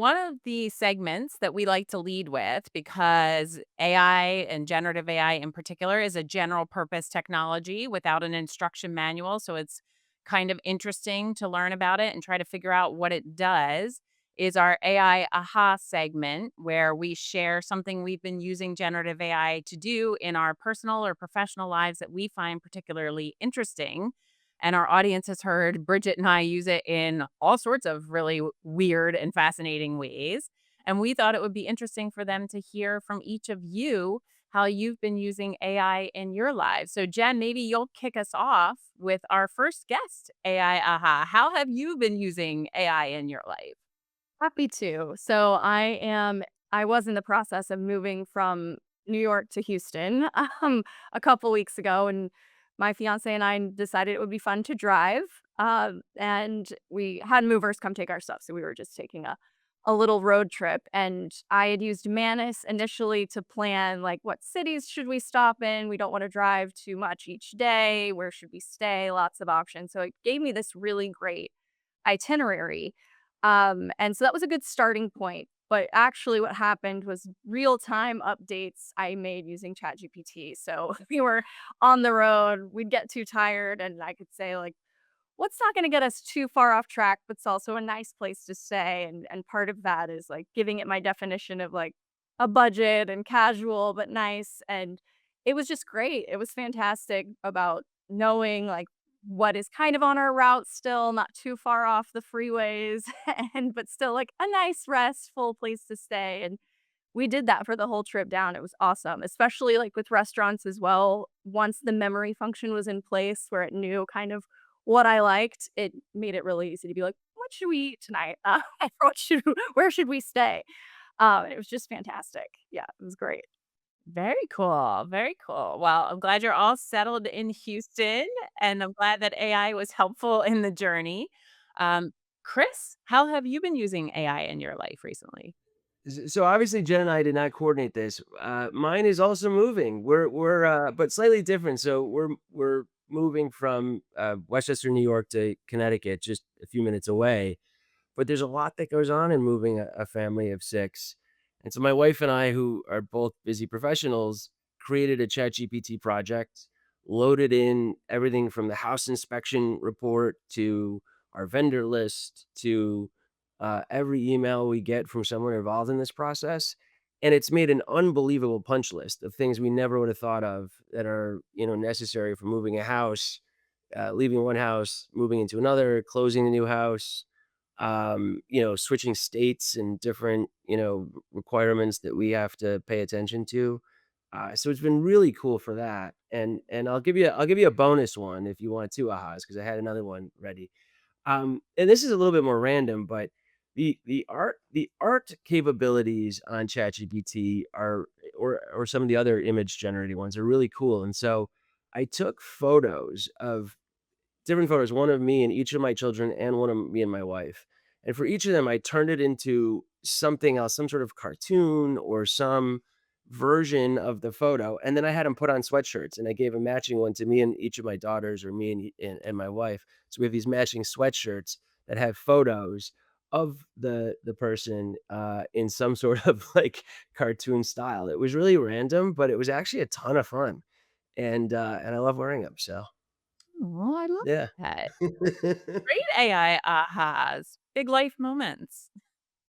one of the segments that we like to lead with, because AI and generative AI in particular is a general purpose technology without an instruction manual. So it's kind of interesting to learn about it and try to figure out what it does. Is our AI aha segment, where we share something we've been using generative AI to do in our personal or professional lives that we find particularly interesting. And our audience has heard Bridget and I use it in all sorts of really weird and fascinating ways. And we thought it would be interesting for them to hear from each of you how you've been using AI in your lives. So, Jen, maybe you'll kick us off with our first guest, AI Aha. How have you been using AI in your life? Happy to. I was in the process of moving from New York to Houston, a couple weeks ago, and my fiancé and I decided it would be fun to drive, and we had movers come take our stuff, so we were just taking a little road trip, and I had used Manus initially to plan, like, what cities should we stop in? We don't wanna drive too much each day. Where should we stay? Lots of options, so it gave me this really great itinerary. And so that was a good starting point. But actually, what happened was real time updates I made using ChatGPT. So we were on the road, we'd get too tired, and I could say, like, what's not going to get us too far off track, but it's also a nice place to stay. And part of that is like giving it my definition of like a budget and casual, but nice. And it was just great. It was fantastic about knowing like what is kind of on our route still, not too far off the freeways, and but still like a nice restful place to stay. And we did that for the whole trip down. It was awesome, especially like with restaurants as well. Once the memory function was in place where it knew kind of what I liked, it made it really easy to be like, "What should we eat tonight? Where should we stay?" It was just fantastic. Yeah, it was great. Very cool. Very cool. Well, I'm glad you're all settled in Houston, and I'm glad that AI was helpful in the journey. Um, Chris, how have you been using AI in your life recently? So obviously Jen and I did not coordinate this. Mine is also moving. But slightly different. So we're moving from Westchester, New York to Connecticut, just a few minutes away. But there's a lot that goes on in moving a family of 6. And so my wife and I, who are both busy professionals, created a ChatGPT project, loaded in everything from the house inspection report to our vendor list to every email we get from someone involved in this process. And it's made an unbelievable punch list of things we never would have thought of that are, necessary for moving a house, leaving one house, moving into another, closing a new house, switching states and different, requirements that we have to pay attention to. So it's been really cool for that. And I'll give you a bonus one if you want 2 ahas because I had another one ready. And this is a little bit more random, but the art capabilities on ChatGPT or some of the other image generating ones are really cool. And so I took photos of different photos, one of me and each of my children and one of me and my wife. And for each of them, I turned it into something else, some sort of cartoon or some version of the photo. And then I had them put on sweatshirts and I gave a matching one to me and each of my daughters or me and my wife. So we have these matching sweatshirts that have photos of the person in some sort of like cartoon style. It was really random, but it was actually a ton of fun. And I love wearing them. So Oh, I love yeah. that. Great AI ahas, big life moments.